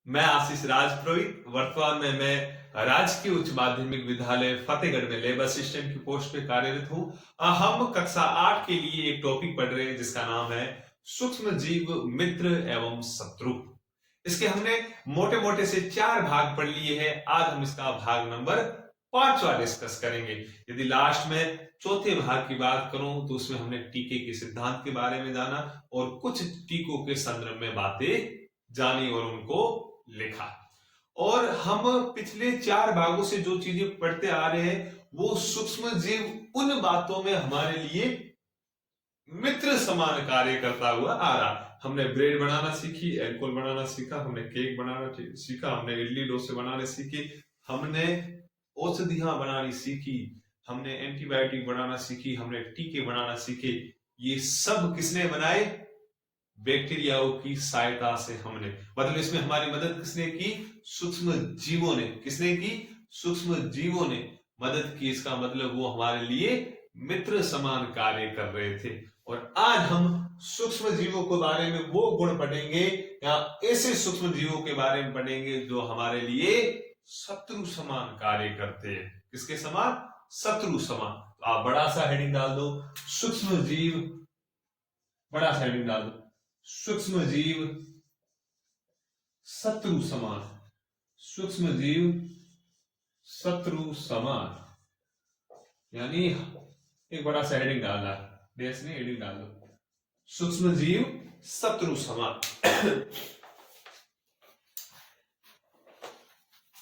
मैं आशीष राजपुरोहित वर्तमान में मैं राजकीय उच्च माध्यमिक विद्यालय फतेहगढ़ में लेबर असिस्टेंट की पोस्ट पे कार्यरत हूँ। हम कक्षा 8 के लिए एक टॉपिक पढ़ रहे हैं जिसका नाम है सूक्ष्म जीव, मित्र एवं शत्रु। इसके हमने मोटे मोटे से 4 भाग पढ़ लिए हैं। आज हम इसका भाग नंबर 5वां डिस्कस करेंगे। यदि लास्ट में चौथे भाग की बात करूं तो उसमें हमने टीके के सिद्धांत के बारे में जाना और कुछ टीकों के संदर्भ में बातें जानी और उनको लिखा। और हम पिछले 4 भागों से जो चीजें पढ़ते आ रहे हैं वो सूक्ष्म जीव उन बातों में हमारे लिए मित्र समान कार्य करता हुआ आ रहा। हमने ब्रेड बनाना सीखी, एल्कोहल बनाना सीखा, हमने केक बनाना सीखा, हमने इडली डोसे बनाने सीखे, हमने औषधियां बनानी सीखी, हमने एंटीबायोटिक बनाना सीखी, हमने टीके बनाना सीखे। ये सब किसने बनाए? बैक्टीरियाओं की सहायता से हमने, मतलब इसमें हमारी मदद किसने की? सूक्ष्म जीवों ने। किसने की? सूक्ष्म जीवों ने मदद की। इसका मतलब वो हमारे लिए मित्र समान कार्य कर रहे थे। और आज हम सूक्ष्म जीवों के बारे में वो गुण पढ़ेंगे या ऐसे सूक्ष्म जीवों के बारे में पढ़ेंगे जो हमारे लिए शत्रु समान कार्य करते हैं। किसके समान? शत्रु समान। तो आप बड़ा सा हेडिंग डाल दो, सूक्ष्म जीव, बड़ा सा हेडिंग डाल दो, सूक्ष्म जीव शत्रु समान। सूक्ष्म जीव शत्रु समान, यानी एक बड़ा सा हेडिंग डालना, देश ने हेडिंग डाल दो, सूक्ष्म जीव शत्रु समान।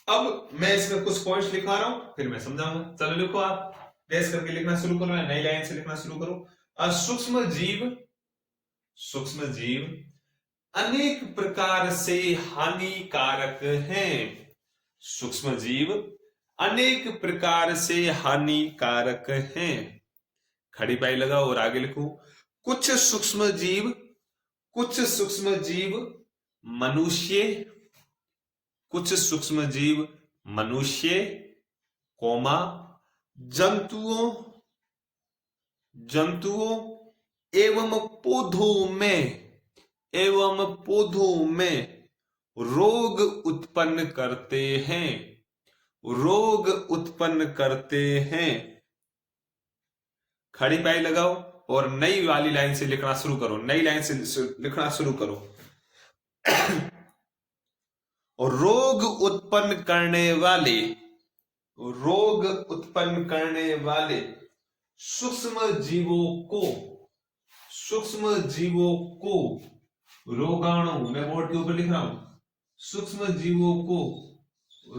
अब मैं इसमें कुछ पॉइंट्स लिखा रहा हूं, फिर मैं समझाऊंगा। चलो लिखो, आप देश करके लिखना शुरू करो, नई लाइन से लिखना शुरू करो। सूक्ष्म जीव, सूक्ष्म जीव अनेक प्रकार से हानिकारक हैं। सूक्ष्म जीव अनेक प्रकार से हानिकारक हैं। खड़ी पाई लगाओ और आगे लिखो, कुछ सूक्ष्म जीव, कुछ सूक्ष्म जीव मनुष्य, कुछ सूक्ष्म जीव मनुष्य, कोमा जंतुओं, जंतुओं एवं पौधों में, एवं पौधों में रोग उत्पन्न करते हैं, रोग उत्पन्न करते हैं। खड़ी पाई लगाओ और नई वाली लाइन से लिखना शुरू करो, नई लाइन से लिखना शुरू करो। और रोग उत्पन्न करने वाले, रोग उत्पन्न करने वाले सूक्ष्म जीवों को, सूक्ष्म जीवों को रोगाणु, मैं बोर्ड के ऊपर लिख रहा हूं, सूक्ष्म जीवों को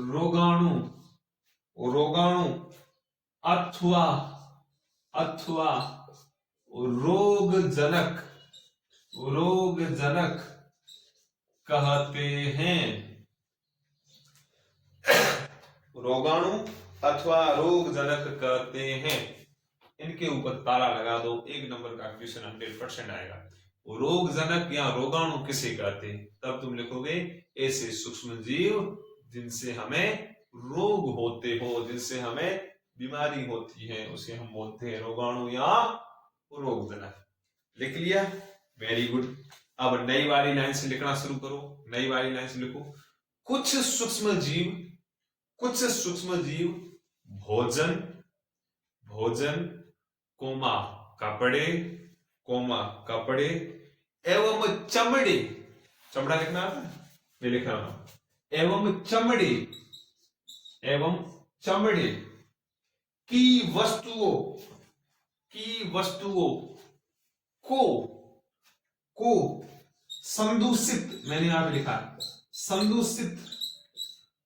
रोगाणु, रोगाणु अथवा, अथवा रोगजनक, रोगजनक कहते हैं। रोगाणु अथवा रोगजनक कहते हैं। इनके ऊपर ताला लगा दो, 1 नंबर का क्वेश्चन 100% आएगा। रोगजनक या रोगाणु किसे कहते हैं? तब तुम लिखोगे ऐसे सूक्ष्म जीव जिनसे हमें रोग होते हो, जिनसे हमें बीमारी होती है, उसे हम बोलते हैं रोगाणु या रोगजनक। लिख लिया? Very good. अब नई वाली लाइन से लिखना शुरू करो, नई वाली लाइन से लिखो, कुछ सूक्ष्म जीव, कुछ सूक्ष्म जीव भोजन, भोजन कोमा कपड़े, कोमा कपड़े एवं चमड़े, चमड़ा लिखना आता है, मैं लिख रहा हूं, एवं चमड़े, एवं चमड़े की वस्तुओं, की वस्तुओं को संदूषित, मैंने यहां पे लिखा संदूषित,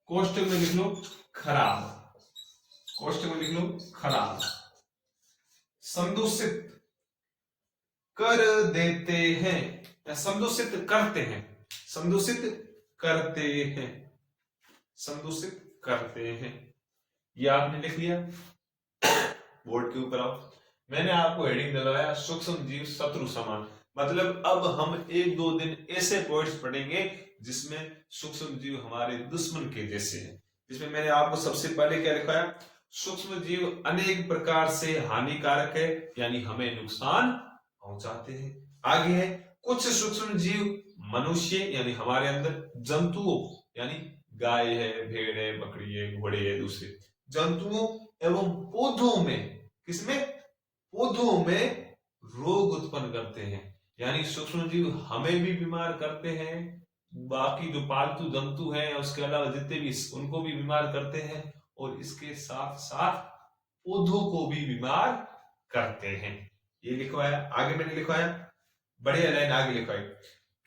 कोष्टक में लिख लो खराब, कोष्टक में लिख लो खराब, संदूषित कर देते हैं या संदूषित करते हैं, संदूषित करते हैं, संदूषित करते हैं। ये आपने लिख लिया? बोर्ड के ऊपर आओ। मैंने आपको हेडिंग दिलवाया सूक्ष्म जीव शत्रु समान, मतलब अब हम 1-2 दिन ऐसे पॉइंट्स पढ़ेंगे जिसमें सूक्ष्म जीव हमारे दुश्मन के जैसे हैं। जिसमें मैंने आपको सबसे पहले क्या लिखाया? सूक्ष्म जीव अनेक प्रकार से हानिकारक है, यानी हमें नुकसान पहुंचाते हैं। आगे है कुछ सूक्ष्म जीव मनुष्य, यानी हमारे अंदर जंतुओं यानी गाय है, भेड़ है, बकरी है, घोड़े है, दूसरे जंतुओं एवं पौधों में, किसमें? पौधों में रोग उत्पन्न करते हैं। यानी सूक्ष्म जीव हमें भी बीमार करते हैं, बाकी जो पालतू जंतु हैं उसके अलावा जितने भी, उनको भी बीमार करते हैं, और इसके साथ साथ पौधों को भी बीमार करते हैं। ये लिखवाया, आगे मैंने लिखवाया, बढ़िया लाइन आगे लिखवाई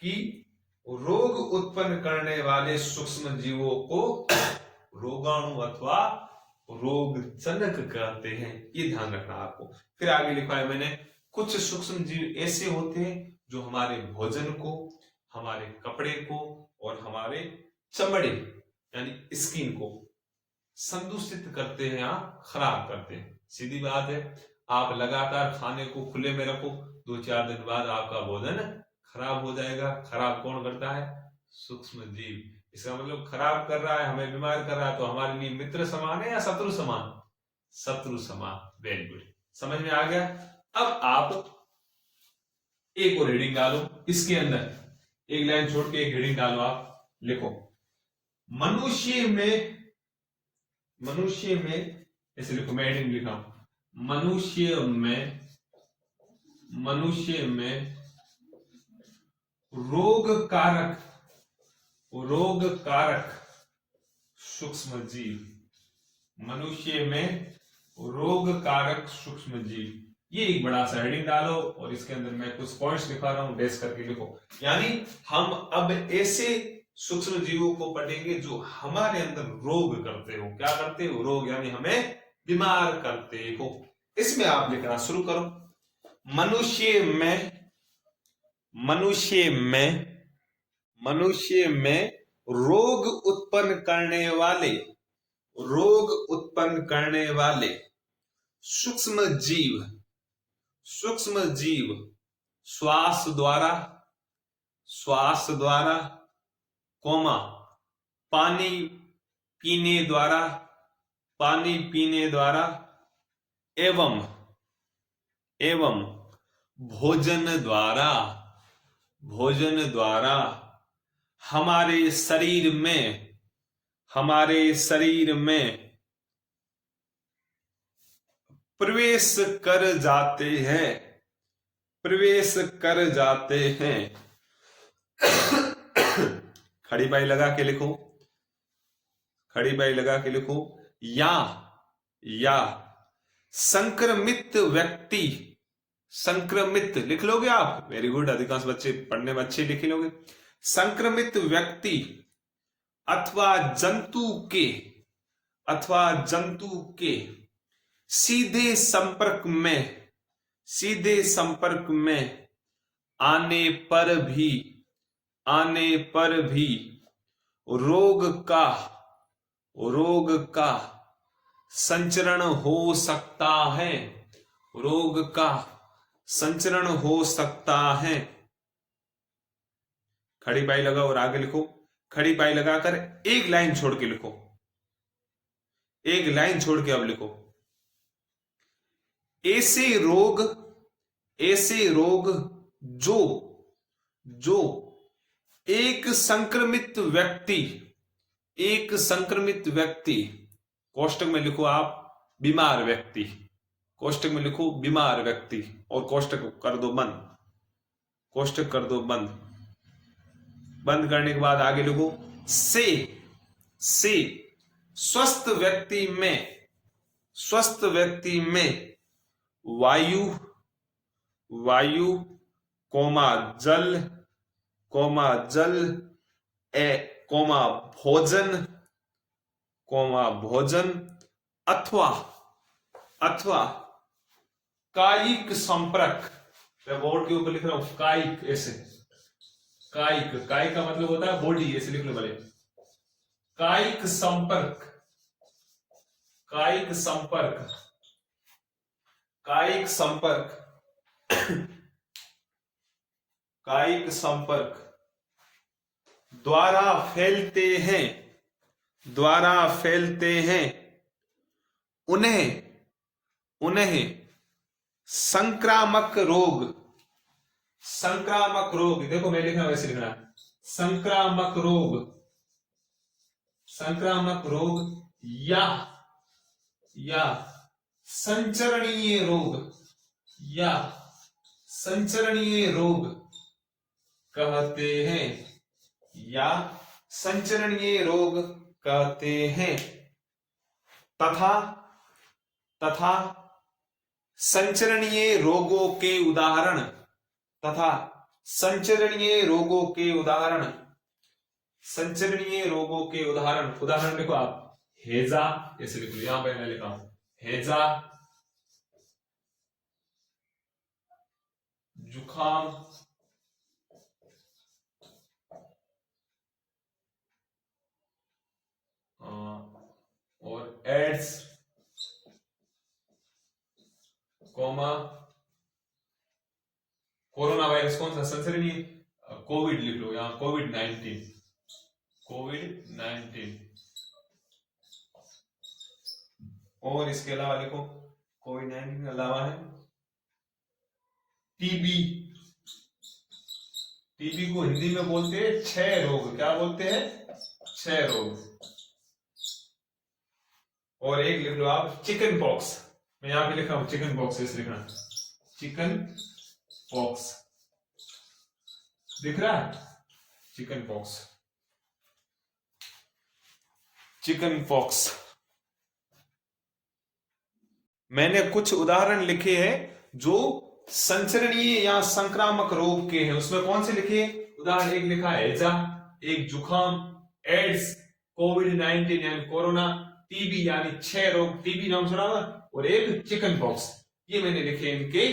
कि रोग उत्पन्न करने वाले सूक्ष्म जीवों को रोगाणु अथवा रोगजनक कहते हैं। ये ध्यान रखना आपको। फिर आगे लिखा है मैंने, कुछ सूक्ष्म जीव ऐसे होते हैं जो हमारे भोजन को, हमारे कपड़े को और हमारे चमड़े यानी स्किन को संदूषित करते हैं या खराब करते हैं। सीधी बात है, आप लगातार खाने को खुले में रखो, 2-4 दिन बाद आपका भोजन खराब हो जाएगा। खराब कौन करता है? सूक्ष्म जीव। इसका मतलब खराब कर रहा है, हमें बीमार कर रहा है, तो हमारे लिए मित्र समान है या शत्रु समान? शत्रु समान। वेरी गुड, समझ में आ गया। अब आप एक और हेडिंग डालो, इसके अंदर एक लाइन छोड़ के एक हेडिंग डालो, आप लिखो मनुष्य में ऐसे लिखो, मैं हेडिंग लिखा हूं, मनुष्य में रोग कारक सूक्ष्म जीव, मनुष्य में रोग कारक सूक्ष्म जीव। ये एक बड़ा सा हेडिंग डालो और इसके अंदर मैं कुछ पॉइंट्स लिखा रहा हूं, डैश करके लिखो। यानी हम अब ऐसे सूक्ष्म जीवों को पढ़ेंगे जो हमारे अंदर रोग करते हो। क्या करते हो? रोग, यानी हमें बीमार करते हो। इसमें आप लिखना शुरू करो, मनुष्य में रोग उत्पन्न करने वाले सूक्ष्म जीव श्वास द्वारा, कोमा पानी पीने द्वारा एवं भोजन द्वारा हमारे शरीर में प्रवेश कर जाते हैं। खड़ी बाई लगा के लिखो, या संक्रमित लिख लोगे आप? वेरी गुड, अधिकांश बच्चे पढ़ने में अच्छे लिख लोगे। संक्रमित व्यक्ति अथवा जंतु के सीधे संपर्क में आने पर भी रोग का संचरण हो सकता है। खड़ी पाई लगाओ और आगे लिखो। खड़ी पाई लगाकर एक लाइन छोड़ के लिखो, अब लिखो, ऐसे रोग जो एक संक्रमित व्यक्ति, कोष्टक में लिखो आप बीमार व्यक्ति, और कोष्टक कर दो बंद। बंद करने के बाद आगे लिखो, से स्वस्थ व्यक्ति में वायु भोजन अथवा कायिक संपर्क। मैं बोर्ड के ऊपर लिख रहा हूं कायिक, ऐसे कायिक का मतलब होता है बॉडी, ऐसे लिख लो भले। कायिक संपर्क द्वारा फैलते हैं। उन्हें संक्रामक रोग, देखो मैं लिख रहा हूं, ऐसे लिखना, संक्रामक रोग संक्रामक रोग या संचरणीय रोग या संचरणीय रोग कहते हैं, या संचरणीय रोग कहते हैं, तथा संचरणीय रोगों के उदाहरण उदाहरण देखो आप, हैजा, ऐसे लिख लो, यहां पे मैं लिखा हूं हैजा, जुखाम, और एड्स, कोरोना वायरस कौन सा संचरणीय, कोविड लिख लो यहां, कोविड-19, और इसके अलावा लिखो, कोविड-19 के अलावा है टीबी को हिंदी में बोलते हैं क्षय रोग, क्या बोलते हैं, क्षय रोग। और एक लिख लो आप चिकन पॉक्स, मैं यहां पे लिखा हूं चिकन पॉक्स, ऐसे लिखना चिकन पॉक्स, दिख रहा है, चिकन पॉक्स। मैंने कुछ उदाहरण लिखे हैं जो संचरणीय या संक्रामक रोग के हैं, उसमें कौन से लिखे, उदाहरण एक लिखा है हैजा, एक जुखाम, एड्स, कोविड-19 यानी कोरोना, टीबी यानी क्षय रोग, टीबी नाम सुना हुआ, और एक चिकन पॉक्स। ये मैंने लिखे इनके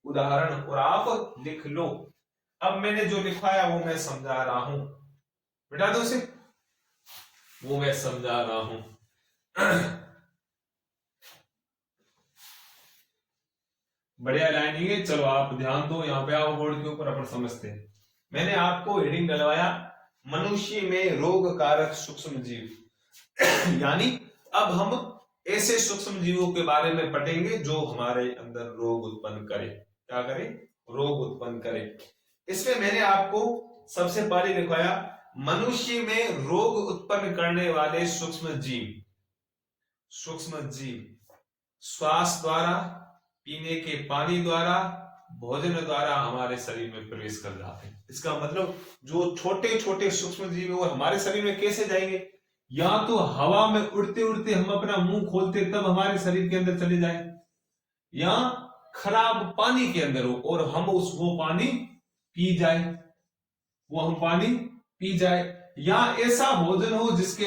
उदाहरण, और आप लिख लो। अब मैंने जो लिखवाया वो मैं समझा रहा हूं, मिटा दो उसे, वो मैं समझा रहा हूं। बढ़िया लाइनिंग है, चलो आप ध्यान दो, यहां पे आओ बोर्ड के ऊपर, अपन समझते हैं। मैंने आपको हेडिंग डलवाया मनुष्य में रोग कारक सूक्ष्म जीव यानी अब हम ऐसे सूक्ष्म जीवों के बारे में पढ़ेंगे जो हमारे अंदर रोग उत्पन्न करे, क्या करे, रोग उत्पन्न करे। इसमें मैंने आपको सबसे पहले लिखवाया मनुष्य में रोग उत्पन्न करने वाले सूक्ष्म जीव श्वास द्वारा, पीने के पानी द्वारा, भोजन द्वारा हमारे शरीर में प्रवेश कर जाते हैं। इसका मतलब जो छोटे छोटे सूक्ष्म जीव है वो हमारे शरीर में कैसे जाएंगे, या तो हवा में उड़ते उड़ते हम अपना मुंह खोलते तब हमारे शरीर के अंदर चले जाए, या खराब पानी के अंदर हो और हम वो पानी पी जाए, या ऐसा भोजन हो जिसके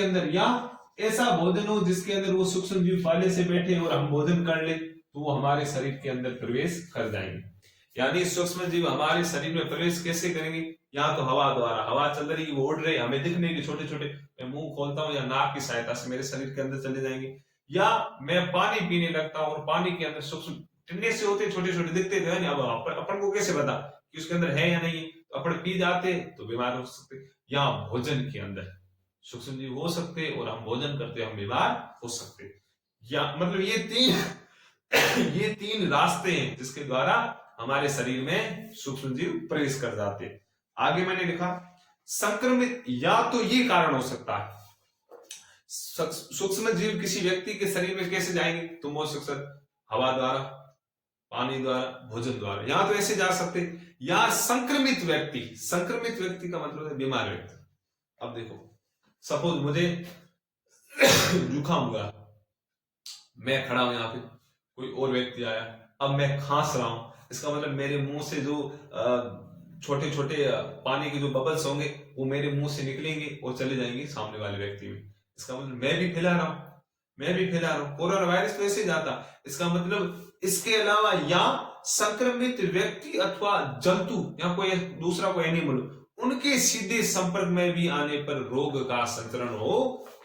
अंदर वो सूक्ष्म जीव पहले से बैठे और हम भोजन कर ले तो वो हमारे शरीर के अंदर प्रवेश कर जाएंगे। यानी सूक्ष्म जीव हमारे शरीर में प्रवेश कैसे करेंगे, या तो हवा द्वारा, हवा चल रही वो उड़ रहे, हमें दिख नहीं, छोटे छोटे, मैं मुंह खोलता हूं या नाक की सहायता से मेरे शरीर के अंदर चले जाएंगे, या मैं पानी पीने लगता हूं और पानी के अंदर सूक्ष्म टिन्ने से होते छोटे छोटे दिखते थे, अब अपन को कैसे पता कि उसके अंदर है या नहीं, तो अपन पी जाते तो बीमार हो सकते, या भोजन के अंदर सूक्ष्म जीव हो सकते और हम भोजन करते हम बीमार हो सकते। या मतलब ये तीन रास्ते हैं जिसके द्वारा हमारे शरीर में सूक्ष्म जीव प्रवेश कर जाते हैं। आगे मैंने लिखा संक्रमित, या तो ये कारण हो सकता है, सूक्ष्म जीव किसी व्यक्ति के शरीर में कैसे जाएंगे, तुम बोल सकते हवा द्वारा, पानी द्वारा, भोजन द्वारा, या तो ऐसे जा सकते, या संक्रमित व्यक्ति का मतलब है बीमार व्यक्ति। अब देखो सपोज मुझे जुकाम हुआ, मैं खड़ा हूं यहाँ पे, कोई और व्यक्ति आया, अब मैं खांस रहा हूं, इसका मतलब मेरे मुंह से जो छोटे छोटे पानी के जो बबल्स होंगे वो मेरे मुंह से निकलेंगे और चले जाएंगे सामने वाले व्यक्ति में। इसका मतलब मैं भी फैला रहा हूं। कोरोना वायरस तो ऐसे जाता, इसका मतलब इसके अलावा या संक्रमित व्यक्ति अथवा जंतु या कोई दूसरा कोई एनिमल, उनके सीधे संपर्क में भी आने पर रोग का संचरण हो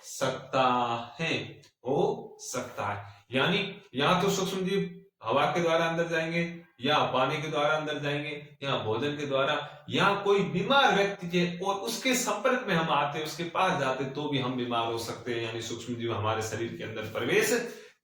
सकता है। यानी या तो सूक्ष्म जीव हवा के द्वारा अंदर जाएंगे, या पानी के द्वारा अंदर जाएंगे, या भोजन के द्वारा, या कोई बीमार व्यक्ति के और उसके संपर्क में हम आते, उसके पास जाते तो भी हम बीमार हो सकते हैं, यानी सूक्ष्म जीव हमारे शरीर के अंदर प्रवेश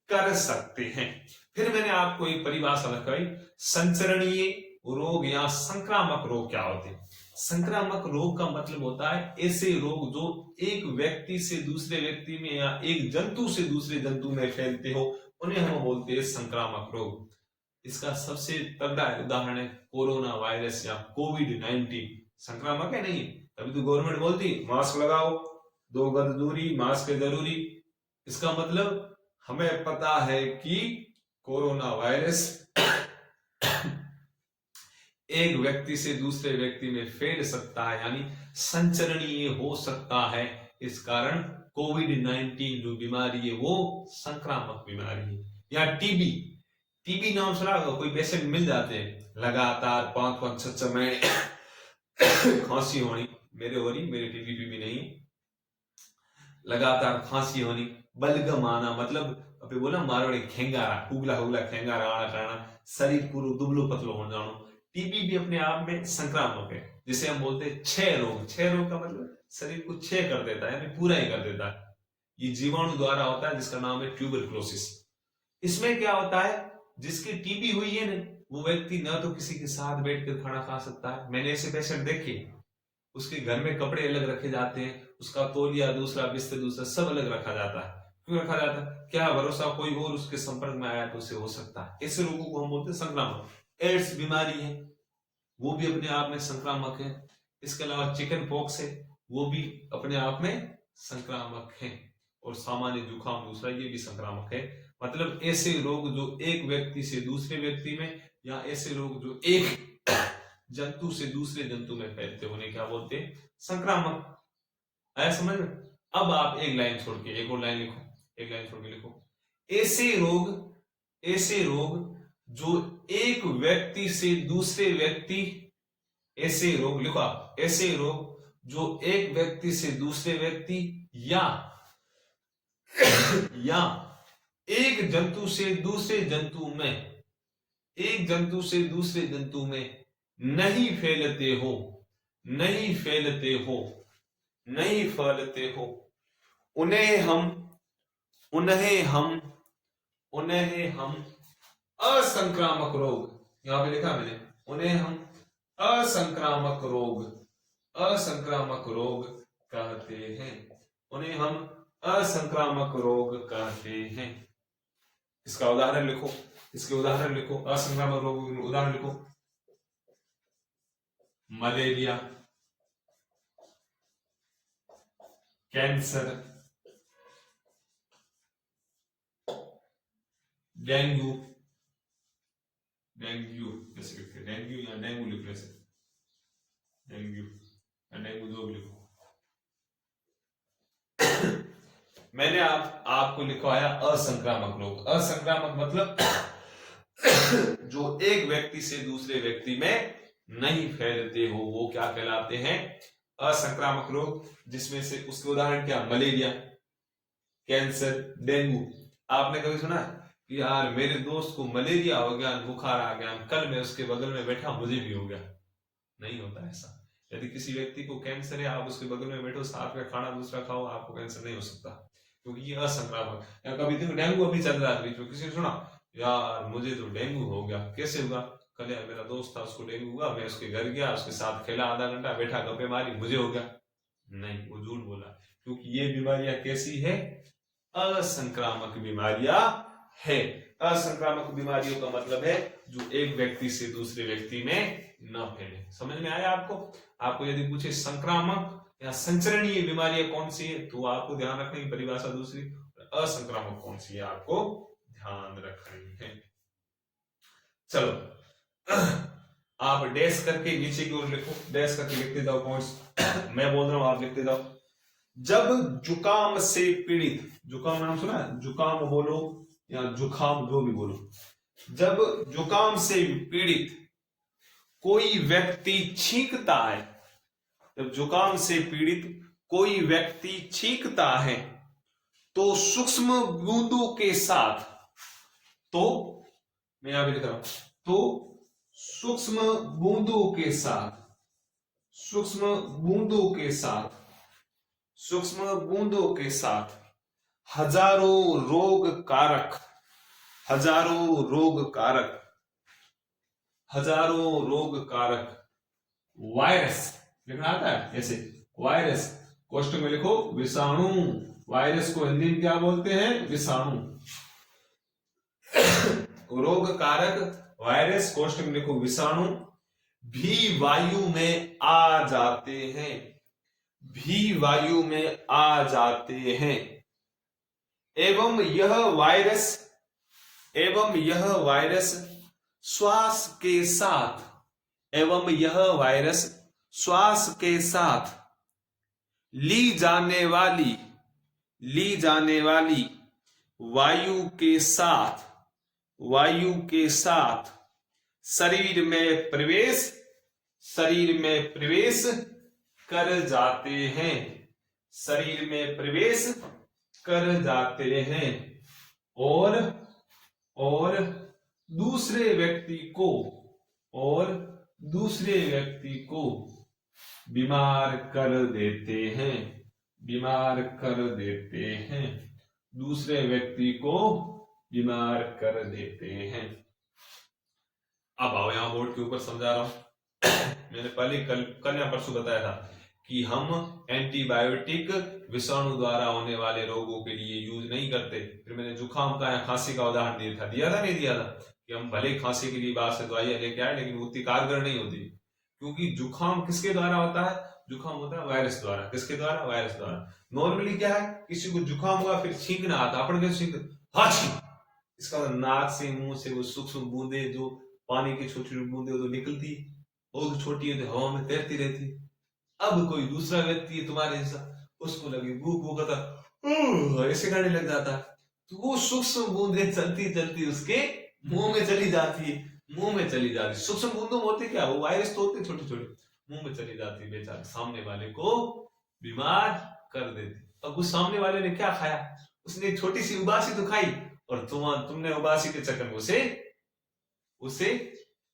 कर सकते हैं। फिर मैंने आपको एक परिभाषा लगाई, संचरणीय रोग या संक्रामक रोग क्या होते हैं। संक्रामक रोग का मतलब होता है ऐसे रोग जो एक व्यक्ति से दूसरे व्यक्ति में या एक जंतु से दूसरे जंतु में फैलते हो, उन्हें हम बोलते हैं संक्रामक रोग। इसका सबसे तगड़ा उदाहरण है कोरोना वायरस या कोविड-19। संक्रामक है नहीं, तभी तो गवर्नमेंट बोलती मास्क लगाओ, 2 गज दूरी, मास्क है जरूरी। इसका मतलब हमें पता है कि कोरोना वायरस एक व्यक्ति से दूसरे व्यक्ति में फैल सकता है, यानी संचरणीय हो सकता है। इस कारण कोविड-19 जो बीमारी है वो संक्रामक बीमारी है। या टीबी, टीबी नाम सुना होगा, कोई पेशेंट मिल जाते हैं लगातार 5-5 6 महीने खांसी होनी, मेरे हो रही, मेरी टीबी भी नहीं, लगातार खांसी होनी, बलगम आना, मतलब अभी बोला मारवाड़ी खेंगारा, उगला उगला खेंगारा आना करना, शरीर पूरा दुबलो पतलो हो जाना। टीबी भी अपने आप में संक्रामक है, जिसे हम बोलते हैं क्षय रोग। क्षय रोग का मतलब शरीर को क्षय कर देता है, यानी पूरा ही कर देता है। ये जीवाणु द्वारा होता है, जिसका नाम है ट्यूबरक्लोसिस। इसमें क्या होता है, जिसकी टीबी हुई है ना, वो व्यक्ति ना तो किसी के साथ बैठकर खाना खा सकता है। मैंने ऐसे पेशेंट देखे, उसके घर में कपड़े अलग रखे जाते हैं, उसका तौलिया दूसरा, बिस्तर दूसरा, सब अलग रखा जाता है। क्यों रखा जाता है? क्या भरोसा कोई और उसके संपर्क में आया तो उसे हो सकता है। ऐसे रोगों को हम बोलते हैं संक्रामक। एड्स बीमारी है, वो भी अपने आप में संक्रामक है। इसके अलावा चिकन पॉक्स है, वो भी अपने आप में संक्रामक है। और सामान्य जुकाम दूसरा, ये भी संक्रामक है। मतलब ऐसे रोग जो एक व्यक्ति से दूसरे व्यक्ति में, या ऐसे रोग जो एक जंतु से दूसरे जंतु में फैलते, उन्हें क्या बोलते हैं? संक्रामक। आया समझ में? अब आप एक लाइन छोड़ के एक और लाइन लिखो, एक लाइन छोड़ के लिखो, ऐसे रोग जो एक व्यक्ति से दूसरे व्यक्ति, ऐसे रोग लिखो आप, ऐसे रोग जो एक व्यक्ति से दूसरे व्यक्ति या एक जंतु से दूसरे जंतु में, एक जंतु से दूसरे जंतु में नहीं फैलते हो, नहीं फैलते हो, नहीं फैलते हो, उन्हें हम असंक्रामक रोग, यहां पे लिखा मैंने, उन्हें हम असंक्रामक रोग कहते हैं। उन्हें हम असंक्रामक रोग कहते हैं। इसका उदाहरण लिखो, इसके उदाहरण लिखो, असंक्रामक रोग उदाहरण लिखो, मलेरिया, कैंसर, डेंगू, जैसे लिखते डेंगू या डेंगू लिख ले, डेंगू या डेंगू जो भी लिखो। मैंने आपको लिखवाया असंक्रामक रोग। असंक्रामक मतलब जो एक व्यक्ति से दूसरे व्यक्ति में नहीं फैलते हो, वो क्या कहलाते हैं? असंक्रामक रोग। जिसमें से उसके उदाहरण क्या? Malaria, cancer, dengue. आपने कभी सुना कि यार मेरे दोस्त को मलेरिया हो गया, बुखार आ गया, कल मैं उसके बगल में बैठा, मुझे भी हो गया? नहीं होता ऐसा। यदि किसी व्यक्ति को कैंसर है, आप उसके बगल में बैठो, साथ में खाना दूसरा खाओ, आपको कैंसर नहीं हो सकता, क्योंकि ये असंक्रामक। या कभी देखो डेंगू अभी चल रहा है बीच में, किसी ने सुना यार मुझे तो डेंगू हो गया? कैसे हुआ? कल यार मेरा दोस्त था, उसको डेंगू हुआ, मैं उसके घर गया, उसके साथ खेला आधा घंटा, बैठा, गप्पे मारी, मुझे हो गया? नहीं, वो झूठ बोला, क्योंकि ये बीमारियां कैसी है? असंक्रामक बीमारियां है। असंक्रामक बीमारियों का मतलब है जो एक व्यक्ति से दूसरे व्यक्ति में न फैले। समझ में आया आपको? आपको यदि पूछे संक्रामक या संचरणीय बीमारियां कौन सी है, तो आपको ध्यान रखने की परिभाषा दूसरी, असंक्रामक कौन सी है आपको ध्यान रखनी है। चलो आप डैश करके नीचे की ओर लिखो, डैश करके लिखते जाओ पॉइंट्स। मैं बोल रहा हूं, आप लिखते जाओ। जब जुकाम से पीड़ित, जुकाम नाम सुना है? जुकाम बोलो या जुखाम, जो भी बोलो। जब जुकाम से पीड़ित कोई व्यक्ति छींकता है, जब जुकाम से पीड़ित कोई व्यक्ति छींकता है, तो सूक्ष्म बूंदों के साथ, तो मैं यहां पे लिख रहा हूं, तो सूक्ष्म बूंदों के साथ, सूक्ष्म बूंदों के साथ, सूक्ष्म बूंदों के साथ हजारों रोग कारक, हजारों रोग कारक, हजारों रोग कारक वायरस, लिखना आता है ऐसे, वायरस कोष्टक में लिखो विषाणु, वायरस को हिंदी में क्या बोलते हैं, विषाणु। रोग कारक वायरस कोष्टक में लिखो विषाणु भी वायु में आ जाते हैं, भी वायु में आ जाते हैं, एवं यह वायरस श्वास के साथ, एवं यह वायरस श्वास के साथ ली जाने वाली वायु के साथ शरीर में प्रवेश कर जाते हैं, शरीर में प्रवेश कर जाते हैं, और दूसरे व्यक्ति को बीमार कर देते हैं, दूसरे व्यक्ति को बीमार कर देते हैं। अब आओ यहां बोर्ड के ऊपर समझा रहा हूं। मैंने पहले कल या परसों बताया था कि हम एंटीबायोटिक विषाणु द्वारा होने वाले रोगों के लिए यूज नहीं करते। फिर मैंने जुकाम का या खांसी का उदाहरण दिया था नहीं दिया था, कि हम भले खांसी के लिए बाहर से दवाइयां लेके आए लेकिन उतनी कारगर नहीं होती, क्योंकि जुकाम किसके द्वारा होता है, जुकाम होता है वायरस द्वारा। किसके द्वारा, वायरस द्वारा। नॉर्मली क्या है, किसी को जुकाम हुआ फिर छींकना आता, अपन कैसे छींक, हाची, इसका नाक से मुंह से वो सूक्ष्म बूंदे, जो पानी की छोटी छोटी बूंदे तो निकलती, और छोटी हवा में तैरती रहती। अब कोई दूसरा व्यक्ति है तुम्हारे जैसा, उसको लगे भूख भूख आता, ऐसे करने लग जाता है, तो वो सूक्ष्म बूंदे चलती चलती उसके मुंह में चली जाती। सूक्ष्म बूंदों में होते क्या, वो वायरस तो होते छोटे छोटे, मुंह में चली जाती, बेचारे सामने वाले को बीमार कर देती। अब उस सामने वाले ने क्या खाया, उसने छोटी सी उबासी तो खाई, और तुमने उबासी के चक्कर में उसे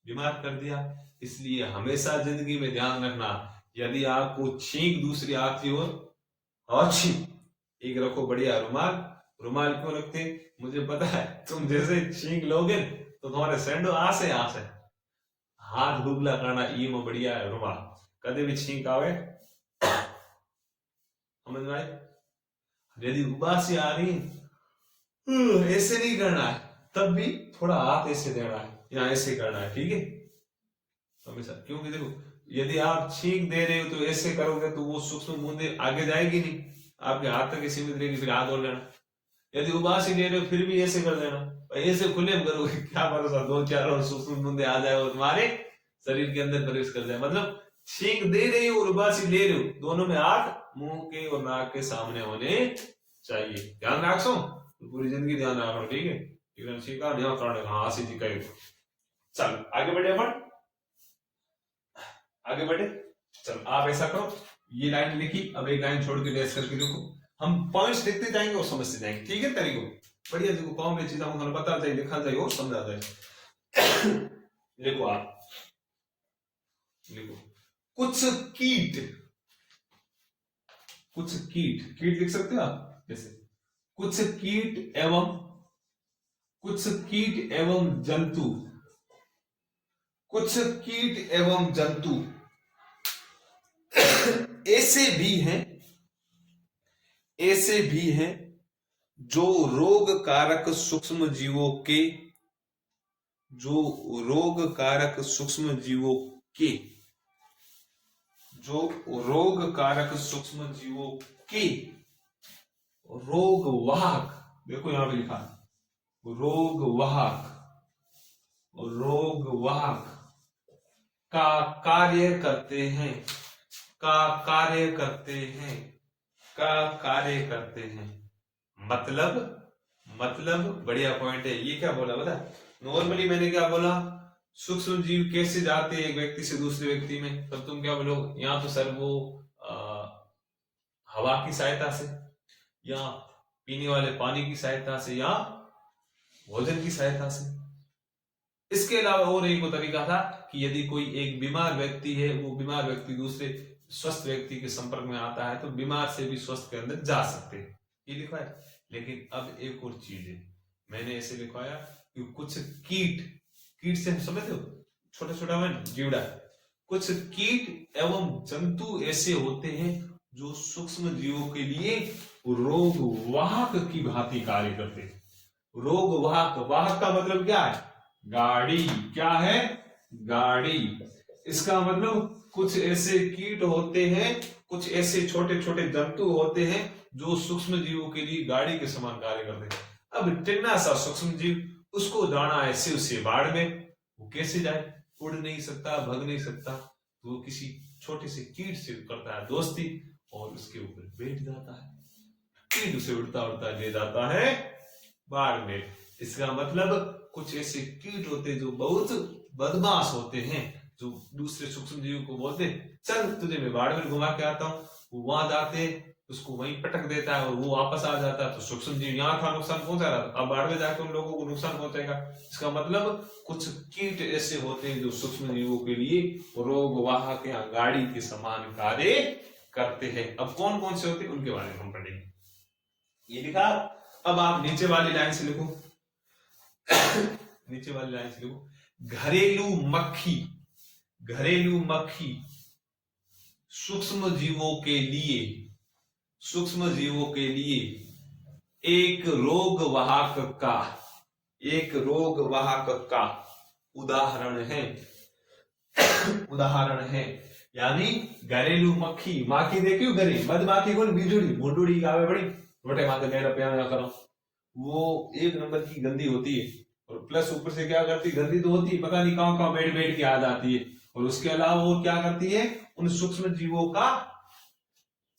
बीमार कर दिया। इसलिए हमेशा जिंदगी में ध्यान रखना, यदि आपको छींक दूसरी आती हो, अच्छी एक रखो बढ़िया रुमाल क्यों रखते, मुझे पता है तुम जैसे छींक लोगे तो तुम्हारे सेंडो आसे हाथ डुबला करना, ये में बढ़िया है रुमाल, कदे भी छींक आवे समझ में आए। यदि उबासी आ रही ऐसे नहीं करना है, तब भी थोड़ा हाथ ऐसे देना है या ऐसे करना है, ठीक है हमेशा। क्योंकि देखो यदि आप छींक दे रहे हो तो ऐसे करोगे तो वो सूक्ष्म बूंदे आगे जाएगी नहीं, आपके हाथ तक सीमित रहेगी, फिर हाथ और लेना। यदि उबासी दे रहे हो फिर भी ऐसे कर देना, ऐसे खुले में करोगे, क्या भरोसा 2-4 और सूक्ष्म बूंदे आ जाए और तुम्हारे शरीर के अंदर प्रवेश कर जाए। मतलब छींक दे रहे हो और उबासी ले रहे हो, दोनों में हाथ मुंह के और नाक के सामने होने चाहिए। ध्यान रखो, पूरी जिंदगी ध्यान रखो, ठीक है। एकदम सीखा ध्यान करने का, आसी जी करेगा। चल आगे बढ़े। चल आप ऐसा करो, ये लाइन लिखी, अब एक लाइन छोड़ के रेस करके देखो, हम पॉइंट्स देखते जाएंगे और समझते जाएंगे, ठीक है। तरीको बढ़िया, देखो कौन में चीजें हमको पता जाए, लिखा जाए और समझा जाए। देखो आप लिखो, कुछ कीट लिख सकते हो आप, जैसे कुछ कीट एवं जंतु ऐसे भी हैं जो रोग कारक सूक्ष्म जीवों के रोगवाहक, देखो यहां पे लिखा रोगवाहक का कार्य करते हैं। मतलब बढ़िया पॉइंट है। ये क्या बोला बता, नॉर्मली मैंने क्या बोला, सूक्ष्म जीव कैसे जाते हैं एक व्यक्ति से दूसरे व्यक्ति में, तब तुम क्या बोलोगे, यहाँ तो सर वो हवा की सहायता से, या पीने वाले पानी की सहायता से, या भोजन की सहायता से। इसके अलावा और एक तरीका था कि यदि कोई एक बीमार व्यक्ति है, वो बीमार व्यक्ति दूसरे स्वस्थ व्यक्ति के संपर्क में आता है तो बीमार से भी स्वस्थ के अंदर जा सकते हैं, ये लिखा है। लेकिन अब एक और चीज है, मैंने ऐसे लिखवाया कि कुछ कीट से समझते हो, छोटा छोटा जीवड़ा, कुछ कीट एवं जंतु ऐसे होते हैं जो सूक्ष्म जीवों के लिए रोग वाहक की भांति कार्य करते हैं। रोग वाहक, वाहक का मतलब क्या है? गाड़ी। क्या है? गाड़ी। इसका मतलब कुछ ऐसे कीट होते हैं, कुछ ऐसे छोटे छोटे जंतु होते हैं जो सूक्ष्म जीवों के लिए गाड़ी के समान कार्य करते हैं। अब टिन्ना सा सूक्ष्म जीव, उसको जाना है शिव से बाढ़ में, वो कैसे जाए? उड़ नहीं सकता, भग नहीं सकता, तो वो किसी छोटे से कीट से करता है दोस्ती और उसके ऊपर बैठ जाता है। कीट उसे उड़ता उड़ता ले जाता है बाढ़ में। इसका मतलब कुछ ऐसे कीट होते हैं जो बहुत बदमाश होते हैं, जो दूसरे सूक्ष्म जीवों को बोलते चल तुझे मैं बाढ़ में घुमा के आता हूँ, वो वहां जाते, उसको वहीं पटक देता है और वो वापस आ जाता है। तो सूक्ष्म जीव यहाँ था नुकसान पहुंचा रहा, अब बाढ़ में जाकर उन लोगों को नुकसान पहुंचेगा। इसका मतलब कुछ कीट ऐसे होते हैं जो सूक्ष्म जीवों के लिए रोग वाहक या गाड़ी के समान कार्य करते हैं। अब कौन कौन से होते हैं उनके बारे में हम पढ़ेंगे। ये लिखा। अब आप नीचे वाली लाइन से लिखो, नीचे वाली लाइन से लिखो, घरेलू मक्खी। घरेलू मक्खी सूक्ष्म जीवों के लिए, सूक्ष्म जीवों के लिए एक रोग वाहक का, एक रोग वाहक का उदाहरण है, उदाहरण है। यानी घरेलू मक्खी, माखी देखी घरे, मधमाखी कौन? बिजुड़ी, मोटूड़ी आवे बड़ी रोटे माथे ले रुपया करो, वो एक नंबर की गंदी होती है। और प्लस ऊपर से क्या करती, गंदी तो होती है, पता नहीं कहां कहां बैठ बैठ के आ जाती है। और उसके अलावा वो क्या करती है? उन सूक्ष्म जीवों का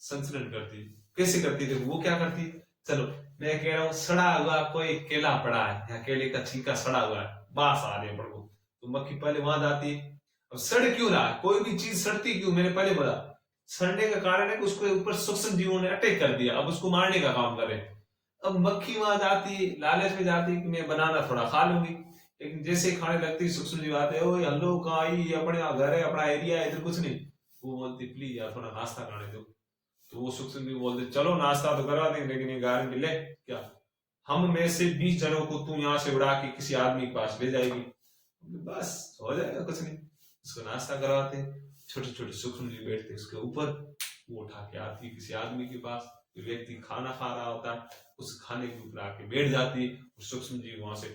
संचरण करती है। कैसे करती है? वो क्या करती है? चलो मैं कह रहा हूं, सड़ा हुआ कोई केला पड़ा है या केले का छिलका सड़ा हुआ है, बास आ रही है पड़को, तो मक्खी पहले वहां जाती है। अब सड़ क्यों रहा है? कोई भी चीज सड़ती क्यों? मैंने पहले बोला, सड़ने का कारण है कि उसको ऊपर सूक्ष्म जीवों ने अटैक कर दिया, अब उसको मारने का काम करे। अब मक्खी वहां जाती है, लालच में जाती है कि मैं बनाना थोड़ा खा लूंगी, लेकिन जैसे खाने लगती सूक्ष्म जीव आते हैं, हेलो कहाँ आई, अपने घर है, अपना एरिया है, इधर कुछ नहीं। वो बोलती प्लीज यार थोड़ा नाश्ता करने दो। तो वो सूक्ष्म जीव बोलते चलो नाश्ता तो करवा देंगे, लेकिन ये गारंटी ले क्या, हम में से 20 जनों को तू यहाँ से उड़ा के किसी आदमी के पास ले जाएगी, बस हो जाएगा, कुछ नहीं। उसको नाश्ता करवाते, छोटे छोटे सूक्ष्म जीव बैठते उसके ऊपर, वो उठा के आती किसी आदमी के पास, व्यक्ति खाना खा रहा होता है, उस खाने के ऊपर आके बैठ जाती, सूक्ष्म जीव वहां से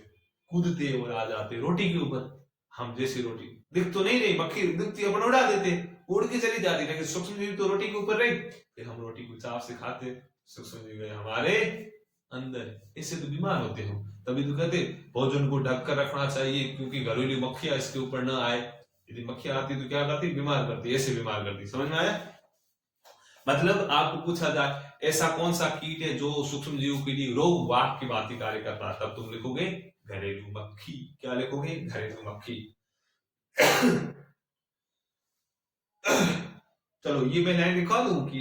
कूदते और आ जाते रोटी के ऊपर। हम जैसी रोटी दिख तो नहीं रही, मक्खी दिखती अपन उड़ा देते, उड़ के चली जाती, लेकिन सूक्ष्म जीव तो रोटी के ऊपर रही, फिर हम रोटी को चाव से खाते, सूक्ष्म जीव हमारे अंदर। इससे तो बीमार होते हो। तभी तो कहते भोजन को ढक कर रखना चाहिए, क्योंकि घरेलू मक्खियां इसके ऊपर न आए। यदि मक्खियां आती तो क्या करती? बीमार करती, ऐसे बीमार करती। समझ में आया? मतलब आपको पूछा जाए ऐसा कौन सा कीट है जो सूक्ष्म जीवों के लिए रोग वाहक की भांति कार्य करता है, तब तुम लिखोगे घरेलू मक्खी। क्या लिखोगे? घरेलू मक्खी। चलो ये मैं लाइन लिखा दूं कि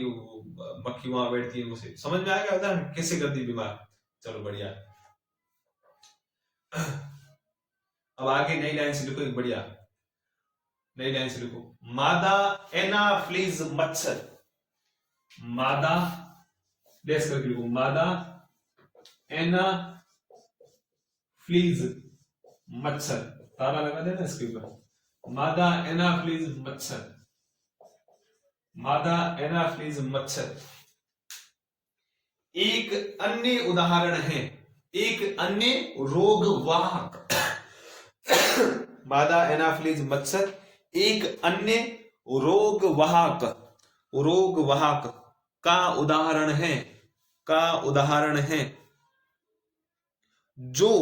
मक्खी वहां बैठती है, उसे समझ में आएगा उदाहरण कैसे करती बीमार। चलो बढ़िया। अब आगे नई लाइन से लिखो, एक बढ़िया नई लाइन से लिखो, मादा एनाफ्लीज मच्छर। मादा डेस करके लिखो, मादा एनाफ्लीज मच्छर, तारा लगा देना इसके ऊपर, मादा एनाफ्लीज मच्छर, मादा एनाफ्लीज मच्छर एक अन्य उदाहरण है, एक अन्य रोग वाहक। मादा एनाफ्लीज मच्छर एक अन्य रोग वाहक, रोग वाहक का उदाहरण है, का उदाहरण है, जो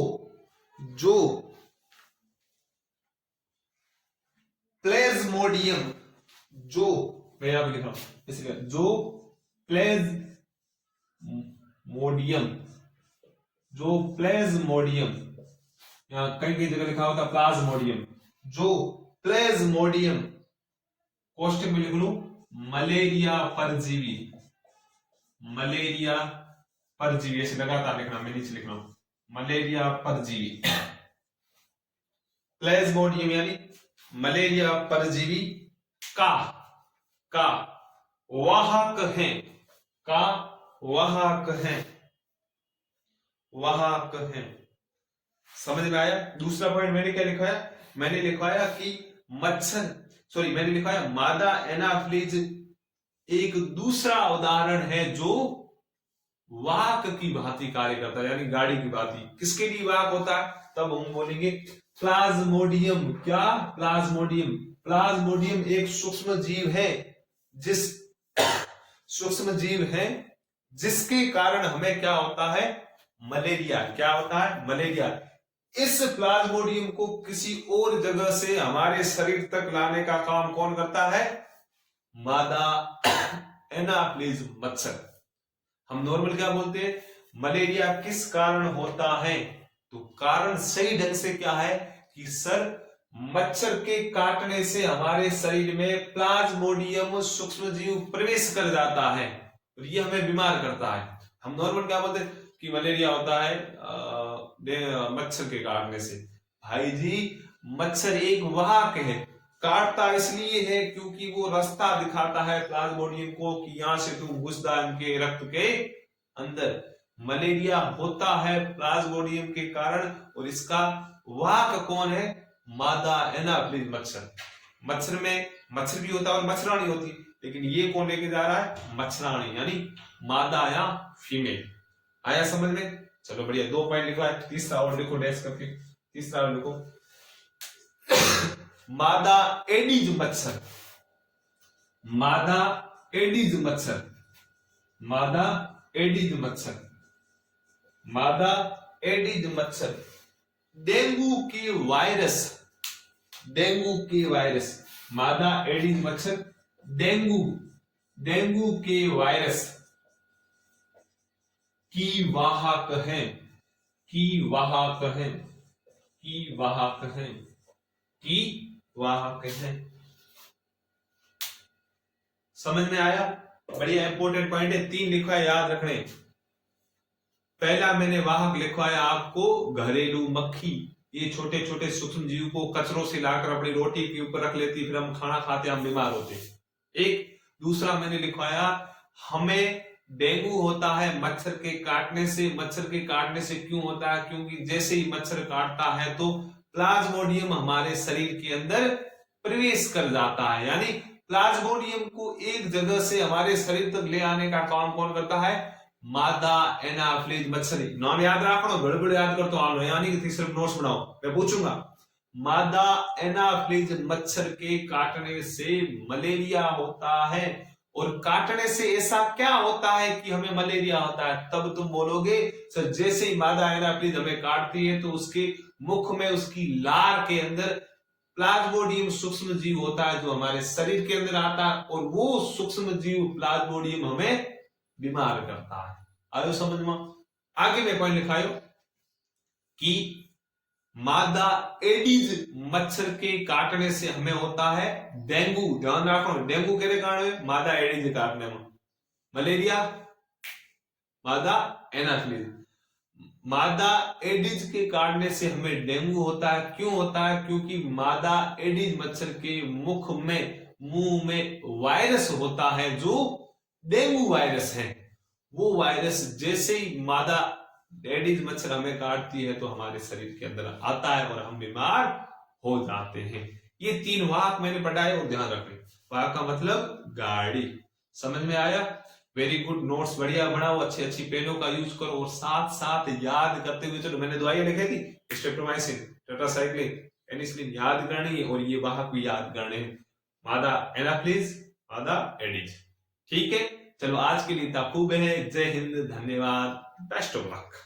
प्लेज्मोडियम, जो मैं यहां लिख रहा हूं इसलिए, जो प्लेज्मोडियम, जो प्लेज्मोडियम, यहां कई कई जगह लिखा होता प्लाज्मोडियम, जो प्लेज्मोडियम, कोष्टक में लिख लू मलेरिया परजीवी, मलेरिया परजीवी, ऐसे लगातार लिखना, मैं नीचे लिख रहा हूं मलेरिया परजीवी। प्लेज्मोडियम यानी मलेरिया परजीवी का वाहक है, का वाहक है, वाहक है। समझ में आया? दूसरा पॉइंट मैंने क्या लिखवाया? मैंने लिखवाया कि मच्छर, सॉरी मैंने लिखा है मादा एनाफिलीज एक दूसरा उदाहरण है जो वाहक की भांति कार्य करता है, यानी गाड़ी की भांति। किसके लिए वाहक होता है? तब हम बोलेंगे प्लाज्मोडियम। क्या? प्लाज्मोडियम। प्लाज्मोडियम एक सूक्ष्म जीव है, सूक्ष्म जीव है जिसके कारण हमें क्या होता है? मलेरिया। क्या होता है? मलेरिया। इस प्लाज्मोडियम को किसी और जगह से हमारे शरीर तक लाने का काम कौन करता है? मादा एनाफिलीज मच्छर। हम नॉर्मल क्या बोलते हैं? मलेरिया किस कारण होता है? तो कारण सही ढंग से क्या है कि सर मच्छर के काटने से हमारे शरीर में प्लाज्मोडियम सूक्ष्म जीव प्रवेश कर जाता है और ये हमें बीमार करता है। हम नॉर्मल क्या बोलते हैं कि मलेरिया होता है मच्छर के काटने से। भाई जी, मच्छर एक वाहक है, काटता इसलिए है क्योंकि वो रास्ता दिखाता है प्लाज्मोडियम को कि यहां से तू घुस जा इनके रक्त के अंदर। मलेरिया होता है प्लाज्मोडियम के कारण और इसका वाहक कौन है? मादा एनाफिलीज मच्छर। मच्छर में मच्छर भी होता है और मच्छराणी होती है, लेकिन ये कौन लेके जा रहा है? मच्छराणी, यानी मादा या फीमेल। आया समझ में? चलो बढ़िया, 2 पॉइंट लिखवा है, तीसरा और लिखो डैश करके। तीसरा और लिखो मादा एडीज मच्छर। मादा एडीज मच्छर। मादा एडीज मच्छर। मादा एडीज मच्छर डेंगू के वायरस। डेंगू के वायरस। मादा एडीज मच्छर डेंगू के वायरस की वाहक है। की वाहक है। की वाहक है। की वाहक है। समझ में आया? बढ़िया, इंपोर्टेंट पॉइंट है, 3 लिखा है, याद रखने। पहला मैंने वाहक लिखवाया आपको घरेलू मक्खी। ये छोटे छोटे सूक्ष्म जीव को कचरों से लाकर अपनी रोटी के ऊपर रख लेती, फिर हम खाना खाते, हम बीमार होते। एक दूसरा मैंने लिखवाया हमें डेंगू होता है मच्छर के काटने से। मच्छर के काटने से क्यों होता है? क्योंकि जैसे ही मच्छर काटता है तो प्लाज्मोडियम हमारे शरीर के अंदर प्रवेश कर जाता है, यानी प्लाज्मोडियम को एक जगह से हमारे शरीर तक ले आने का काम कौन करता है? मादा एनाफिलीज मच्छर। नाम याद रखो, गड़बड़ याद कर तो आलो, यानी कि सिर्फ नोट्स बनाओ, मैं पूछूंगा। मादा एनाफिलीज मच्छर के काटने से मलेरिया होता है। और काटने से ऐसा क्या होता है कि हमें मलेरिया होता है? तब तुम बोलोगे सर जैसे ही मादा एनाफिलीज हमें काटती है तो उसके मुख में, उसकी लार के अंदर प्लाज्मोडियम सूक्ष्म जीव होता है जो हमारे शरीर के अंदर आता है और वो सूक्ष्म जीव प्लाज्मोडियम हमें बीमार करता है। आयो समझ में? आगे में पॉइंट लिखायो कि मादा एडीज मच्छर के काटने से हमें होता है डेंगू। ध्यान रखो, डेंगू के कारण है मादा एडीज काटने में। मलेरिया मादा एनाफिलीज। मादा एडीज के काटने से हमें डेंगू होता है। क्यों होता है? क्योंकि मादा एडीज मच्छर के मुख में, मुंह में वायरस होता है जो डेंगू वायरस है। वो वायरस जैसे ही मादा एडीज मच्छर हमें काटती है तो हमारे शरीर के अंदर आता है और हम बीमार हो जाते हैं। ये 3 वाहक मैंने पढ़ाए और ध्यान रखें। वाहक का मतलब गाड़ी। समझ में आया? वेरी गुड, नोट्स बढ़िया बनाओ, अच्छी पेनों का यूज करो और साथ साथ याद करते हुए चलो। मैंने दवाइयां लिखी थी, स्ट्रेप्टोमाइसिन, टेट्रासाइक्लिन, पेनिसिलिन याद करनी है और ये वाहक भी याद करने हैं। मादा एनाफिलीज, मादा एडीज। ठीक है, चलो आज के लिए इतना खूब है। जय हिंद, धन्यवाद, बेस्ट ऑफ लक।